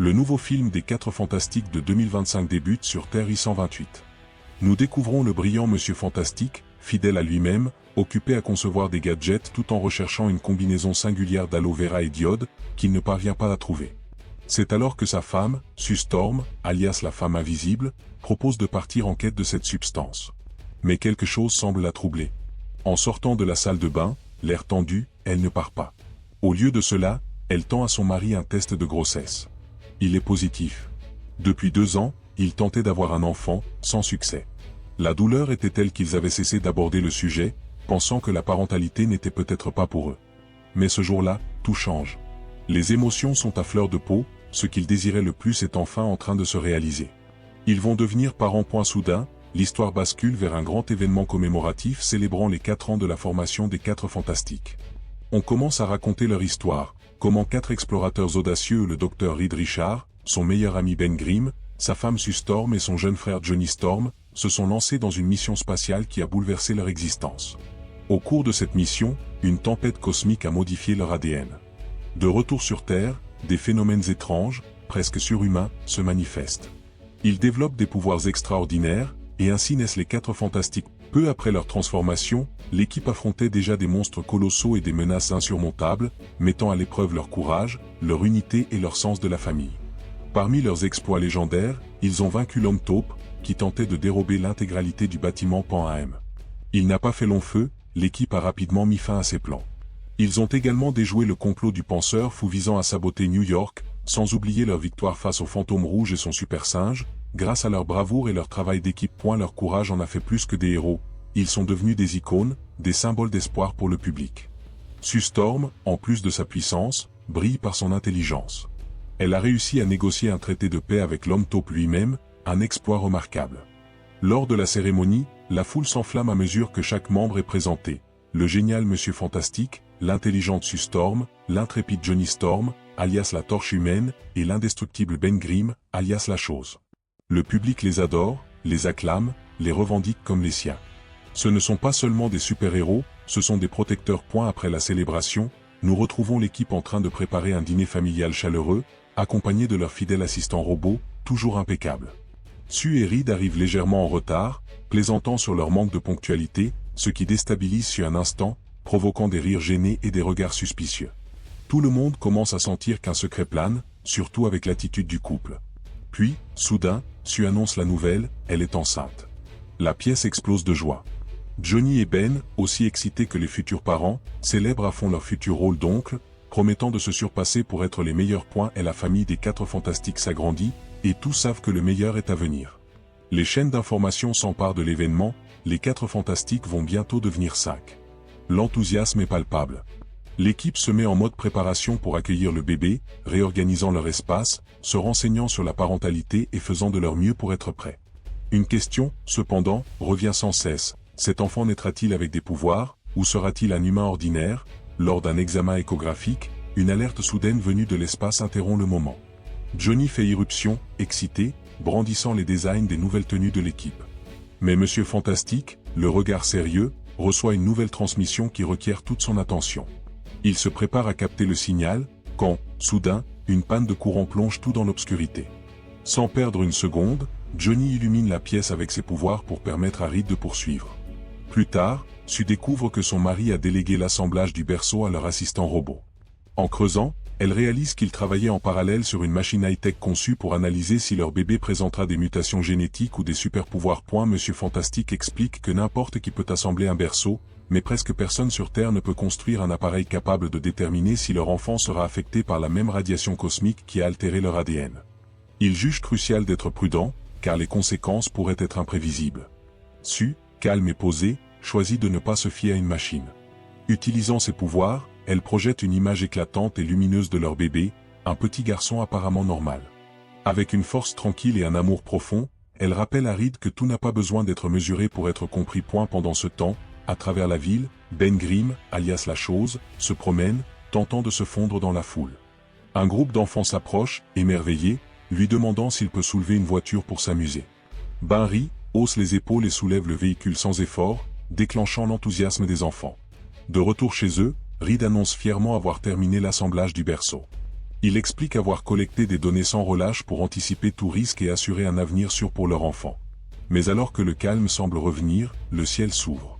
Le nouveau film des 4 Fantastiques de 2025 débute sur Terre I-128. Nous découvrons le brillant Monsieur Fantastique, fidèle à lui-même, occupé à concevoir des gadgets tout en recherchant une combinaison singulière d'aloe vera et d'iode, qu'il ne parvient pas à trouver. C'est alors que sa femme, Sue Storm, alias la femme invisible, propose de partir en quête de cette substance. Mais quelque chose semble la troubler. En sortant de la salle de bain, l'air tendu, elle ne part pas. Au lieu de cela, elle tend à son mari un test de grossesse. Il est positif. Depuis 2 ans, ils tentaient d'avoir un enfant, sans succès. La douleur était telle qu'ils avaient cessé d'aborder le sujet, pensant que la parentalité n'était peut-être pas pour eux. Mais ce jour-là, tout change. Les émotions sont à fleur de peau, ce qu'ils désiraient le plus est enfin en train de se réaliser. Ils vont devenir parents. Soudain, l'histoire bascule vers un grand événement commémoratif célébrant les 4 ans de la formation des 4 Fantastiques. On commence à raconter leur histoire, comment 4 explorateurs audacieux, le docteur Reed Richards, son meilleur ami Ben Grimm, sa femme Sue Storm et son jeune frère Johnny Storm, se sont lancés dans une mission spatiale qui a bouleversé leur existence. Au cours de cette mission, une tempête cosmique a modifié leur ADN. De retour sur Terre, des phénomènes étranges, presque surhumains, se manifestent. Ils développent des pouvoirs extraordinaires, et ainsi naissent les 4 Fantastiques. Peu après leur transformation, l'équipe affrontait déjà des monstres colossaux et des menaces insurmontables, mettant à l'épreuve leur courage, leur unité et leur sens de la famille. Parmi leurs exploits légendaires, ils ont vaincu l'homme taupe, qui tentait de dérober l'intégralité du bâtiment Pan AM. Il n'a pas fait long feu, l'équipe a rapidement mis fin à ses plans. Ils ont également déjoué le complot du penseur fou visant à saboter New York, sans oublier leur victoire face au fantôme rouge et son super singe. Grâce à leur bravoure et leur travail d'équipe, leur courage en a fait plus que des héros, ils sont devenus des icônes, des symboles d'espoir pour le public. Sue Storm, en plus de sa puissance, brille par son intelligence. Elle a réussi à négocier un traité de paix avec l'homme taupe lui-même, un exploit remarquable. Lors de la cérémonie, la foule s'enflamme à mesure que chaque membre est présenté. Le génial Monsieur Fantastique, l'intelligente Sue Storm, l'intrépide Johnny Storm, alias la Torche Humaine, et l'indestructible Ben Grimm, alias la Chose. Le public les adore, les acclame, les revendique comme les siens. Ce ne sont pas seulement des super-héros, ce sont des protecteurs. Après la célébration, nous retrouvons l'équipe en train de préparer un dîner familial chaleureux, accompagné de leur fidèle assistant robot, toujours impeccable. Sue et Reed arrivent légèrement en retard, plaisantant sur leur manque de ponctualité, ce qui déstabilise Sue un instant, provoquant des rires gênés et des regards suspicieux. Tout le monde commence à sentir qu'un secret plane, surtout avec l'attitude du couple. Puis, soudain, Sue annonce la nouvelle, elle est enceinte. La pièce explose de joie. Johnny et Ben, aussi excités que les futurs parents, célèbrent à fond leur futur rôle d'oncle, promettant de se surpasser pour être les meilleurs. Et la famille des 4 Fantastiques s'agrandit, et tous savent que le meilleur est à venir. Les chaînes d'information s'emparent de l'événement, les 4 Fantastiques vont bientôt devenir 5. L'enthousiasme est palpable. L'équipe se met en mode préparation pour accueillir le bébé, réorganisant leur espace, se renseignant sur la parentalité et faisant de leur mieux pour être prêts. Une question, cependant, revient sans cesse. Cet enfant naîtra-t-il avec des pouvoirs, ou sera-t-il un humain ordinaire? Lors d'un examen échographique, une alerte soudaine venue de l'espace interrompt le moment. Johnny fait irruption, excité, brandissant les designs des nouvelles tenues de l'équipe. Mais Monsieur Fantastique, le regard sérieux, reçoit une nouvelle transmission qui requiert toute son attention. Il se prépare à capter le signal, quand, soudain, une panne de courant plonge tout dans l'obscurité. Sans perdre une seconde, Johnny illumine la pièce avec ses pouvoirs pour permettre à Reed de poursuivre. Plus tard, Sue découvre que son mari a délégué l'assemblage du berceau à leur assistant robot. En creusant, elle réalise qu'ils travaillaient en parallèle sur une machine high-tech conçue pour analyser si leur bébé présentera des mutations génétiques ou des super-pouvoirs. Monsieur Fantastique explique que n'importe qui peut assembler un berceau, mais presque personne sur Terre ne peut construire un appareil capable de déterminer si leur enfant sera affecté par la même radiation cosmique qui a altéré leur ADN. Il juge crucial d'être prudent, car les conséquences pourraient être imprévisibles. Sue, calme et posée, choisit de ne pas se fier à une machine. Utilisant ses pouvoirs, elle projette une image éclatante et lumineuse de leur bébé, un petit garçon apparemment normal. Avec une force tranquille et un amour profond, elle rappelle à Reed que tout n'a pas besoin d'être mesuré pour être compris. Pendant ce temps, à travers la ville, Ben Grimm, alias la Chose, se promène, tentant de se fondre dans la foule. Un groupe d'enfants s'approche, émerveillés, lui demandant s'il peut soulever une voiture pour s'amuser. Ben rit, hausse les épaules et soulève le véhicule sans effort, déclenchant l'enthousiasme des enfants. De retour chez eux, Reed annonce fièrement avoir terminé l'assemblage du berceau. Il explique avoir collecté des données sans relâche pour anticiper tout risque et assurer un avenir sûr pour leur enfant. Mais alors que le calme semble revenir, le ciel s'ouvre.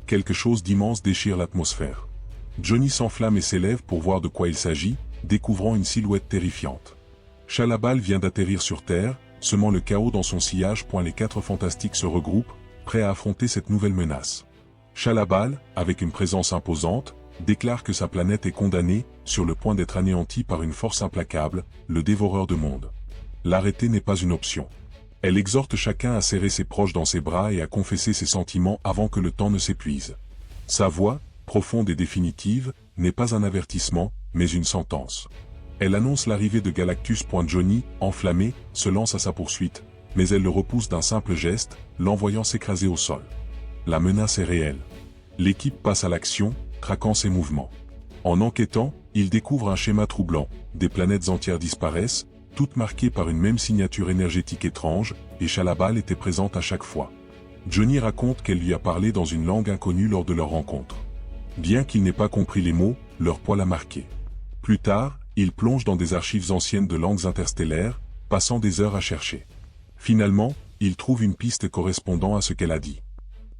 Quelque chose d'immense déchire l'atmosphère. Johnny s'enflamme et s'élève pour voir de quoi il s'agit, découvrant une silhouette terrifiante. Chalabal vient d'atterrir sur Terre, semant le chaos dans son sillage. Les 4 fantastiques se regroupent, prêts à affronter cette nouvelle menace. Chalabal, avec une présence imposante, déclare que sa planète est condamnée, sur le point d'être anéantie par une force implacable, le dévoreur de mondes. L'arrêter n'est pas une option. Elle exhorte chacun à serrer ses proches dans ses bras et à confesser ses sentiments avant que le temps ne s'épuise. Sa voix, profonde et définitive, n'est pas un avertissement, mais une sentence. Elle annonce l'arrivée de Galactus. Johnny, enflammé, se lance à sa poursuite, mais elle le repousse d'un simple geste, l'envoyant s'écraser au sol. La menace est réelle. L'équipe passe à l'action, traquant ses mouvements. En enquêtant, ils découvrent un schéma troublant, des planètes entières disparaissent, toutes marquées par une même signature énergétique étrange, et Chalabal était présente à chaque fois. Johnny raconte qu'elle lui a parlé dans une langue inconnue lors de leur rencontre. Bien qu'il n'ait pas compris les mots, leur poids l'a marqué. Plus tard, il plonge dans des archives anciennes de langues interstellaires, passant des heures à chercher. Finalement, il trouve une piste correspondant à ce qu'elle a dit.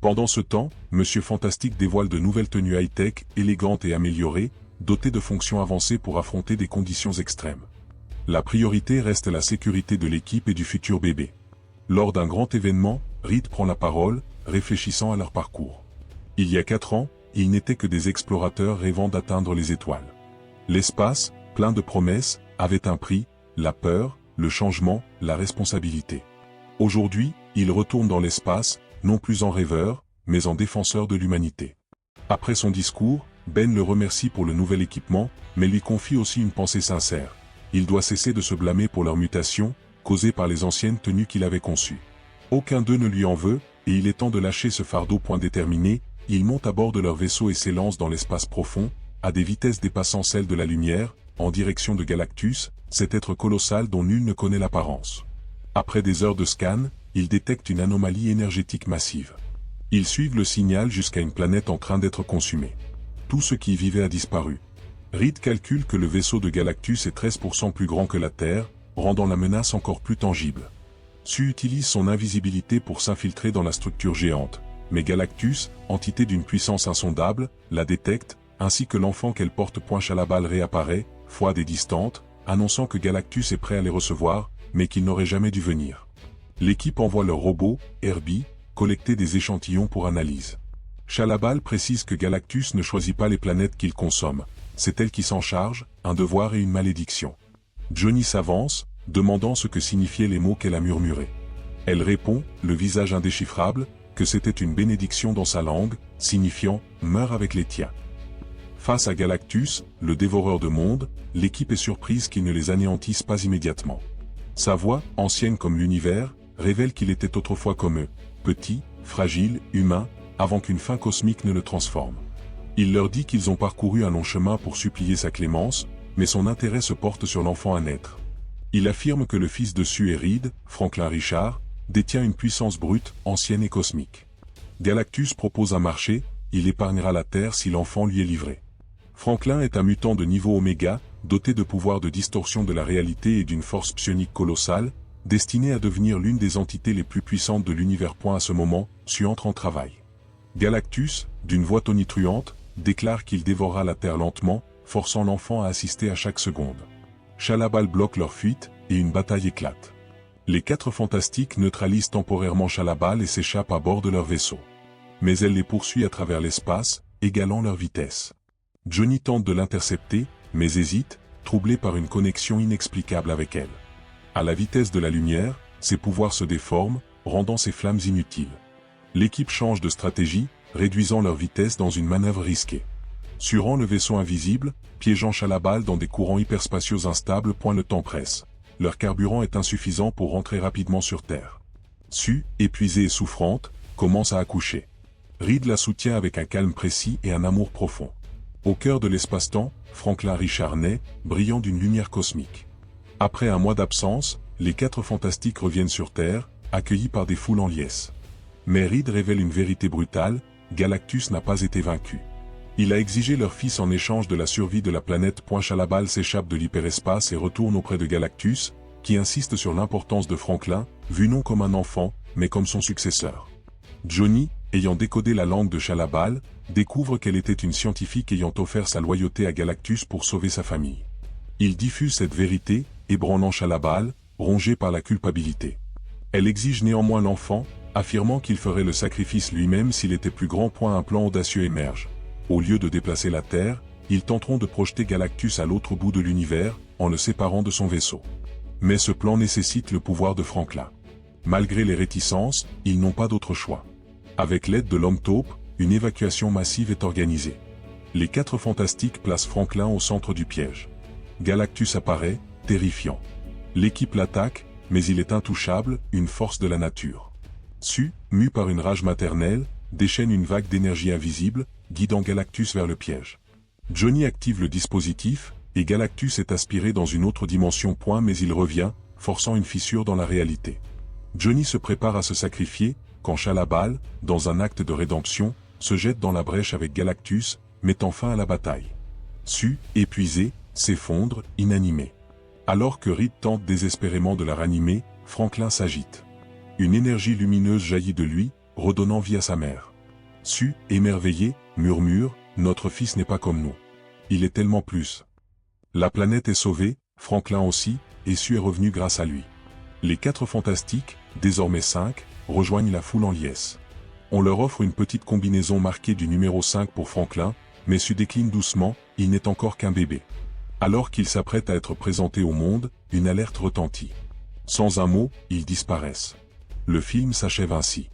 Pendant ce temps, Monsieur Fantastique dévoile de nouvelles tenues high-tech, élégantes et améliorées, dotées de fonctions avancées pour affronter des conditions extrêmes. La priorité reste la sécurité de l'équipe et du futur bébé. Lors d'un grand événement, Reed prend la parole, réfléchissant à leur parcours. Il y a 4 ans, ils n'étaient que des explorateurs rêvant d'atteindre les étoiles. L'espace, plein de promesses, avait un prix, la peur, le changement, la responsabilité. Aujourd'hui, ils retournent dans l'espace, non plus en rêveur, mais en défenseur de l'humanité. Après son discours, Ben le remercie pour le nouvel équipement, mais lui confie aussi une pensée sincère. Il doit cesser de se blâmer pour leur mutation, causée par les anciennes tenues qu'il avait conçues. Aucun d'eux ne lui en veut, et il est temps de lâcher ce fardeau. Déterminé, il monte à bord de leur vaisseau et s'élance dans l'espace profond, à des vitesses dépassant celles de la lumière, en direction de Galactus, cet être colossal dont nul ne connaît l'apparence. Après des heures de scan, ils détectent une anomalie énergétique massive. Ils suivent le signal jusqu'à une planète en train d'être consumée. Tout ce qui y vivait a disparu. Reed calcule que le vaisseau de Galactus est 13% plus grand que la Terre, rendant la menace encore plus tangible. Su utilise son invisibilité pour s'infiltrer dans la structure géante, mais Galactus, entité d'une puissance insondable, la détecte, ainsi que l'enfant qu'elle porte. Chalabal réapparaît, froide et distante, annonçant que Galactus est prêt à les recevoir, mais qu'il n'aurait jamais dû venir. L'équipe envoie leur robot, Herbie, collecter des échantillons pour analyse. Chalabal précise que Galactus ne choisit pas les planètes qu'il consomme, c'est elle qui s'en charge, un devoir et une malédiction. Johnny s'avance, demandant ce que signifiaient les mots qu'elle a murmurés. Elle répond, le visage indéchiffrable, que c'était une bénédiction dans sa langue, signifiant « meurs avec les tiens ». Face à Galactus, le dévoreur de mondes, l'équipe est surprise qu'il ne les anéantisse pas immédiatement. Sa voix, ancienne comme l'univers, révèle qu'il était autrefois comme eux, petit, fragile, humain, avant qu'une fin cosmique ne le transforme. Il leur dit qu'ils ont parcouru un long chemin pour supplier sa clémence, mais son intérêt se porte sur l'enfant à naître. Il affirme que le fils de Sue et Reed, Franklin Richard, détient une puissance brute, ancienne et cosmique. Galactus propose un marché, il épargnera la Terre si l'enfant lui est livré. Franklin est un mutant de niveau Oméga, doté de pouvoirs de distorsion de la réalité et d'une force psionique colossale, destiné à devenir l'une des entités les plus puissantes de l'univers. À ce moment, Sue entre en travail. Galactus, d'une voix tonitruante, déclare qu'il dévorera la Terre lentement, forçant l'enfant à assister à chaque seconde. Chalabal bloque leur fuite, et une bataille éclate. Les 4 fantastiques neutralisent temporairement Chalabal et s'échappent à bord de leur vaisseau. Mais elle les poursuit à travers l'espace, égalant leur vitesse. Johnny tente de l'intercepter, mais hésite, troublé par une connexion inexplicable avec elle. À la vitesse de la lumière, ses pouvoirs se déforment, rendant ses flammes inutiles. L'équipe change de stratégie, réduisant leur vitesse dans une manœuvre risquée. Sue rend le vaisseau invisible, piégeant Chalabal dans des courants hyperspatiaux instables. Le temps presse. Leur carburant est insuffisant pour rentrer rapidement sur Terre. Sue, épuisée et souffrante, commence à accoucher. Reed la soutient avec un calme précis et un amour profond. Au cœur de l'espace-temps, Franklin Richard naît, brillant d'une lumière cosmique. Après un mois d'absence, les 4 fantastiques reviennent sur Terre, accueillis par des foules en liesse. Mais Reed révèle une vérité brutale, Galactus n'a pas été vaincu. Il a exigé leur fils en échange de la survie de la planète. Chalabal s'échappe de l'hyperespace et retourne auprès de Galactus, qui insiste sur l'importance de Franklin, vu non comme un enfant, mais comme son successeur. Johnny, ayant décodé la langue de Chalabal, découvre qu'elle était une scientifique ayant offert sa loyauté à Galactus pour sauver sa famille. Il diffuse cette vérité, ébranlant Chalabal, rongé par la culpabilité. Elle exige néanmoins l'enfant, affirmant qu'il ferait le sacrifice lui-même s'il était plus grand. Un plan audacieux émerge. Au lieu de déplacer la Terre, ils tenteront de projeter Galactus à l'autre bout de l'univers, en le séparant de son vaisseau. Mais ce plan nécessite le pouvoir de Franklin. Malgré les réticences, ils n'ont pas d'autre choix. Avec l'aide de l'homme taupe, une évacuation massive est organisée. Les 4 fantastiques placent Franklin au centre du piège. Galactus apparaît, terrifiant. L'équipe l'attaque, mais il est intouchable, une force de la nature. Su, mu par une rage maternelle, déchaîne une vague d'énergie invisible, guidant Galactus vers le piège. Johnny active le dispositif, et Galactus est aspiré dans une autre dimension. Mais il revient, forçant une fissure dans la réalité. Johnny se prépare à se sacrifier, quand Chalabal, dans un acte de rédemption, se jette dans la brèche avec Galactus, mettant fin à la bataille. Su, épuisé, s'effondre, inanimé. Alors que Reed tente désespérément de la ranimer, Franklin s'agite. Une énergie lumineuse jaillit de lui, redonnant vie à sa mère. Su, émerveillé, murmure, « Notre fils n'est pas comme nous. Il est tellement plus. » La planète est sauvée, Franklin aussi, et Su est revenu grâce à lui. Les 4 fantastiques, désormais 5, rejoignent la foule en liesse. On leur offre une petite combinaison marquée du numéro 5 pour Franklin, mais Su décline doucement, il n'est encore qu'un bébé. Alors qu'il s'apprête à être présenté au monde, une alerte retentit. Sans un mot, ils disparaissent. Le film s'achève ainsi.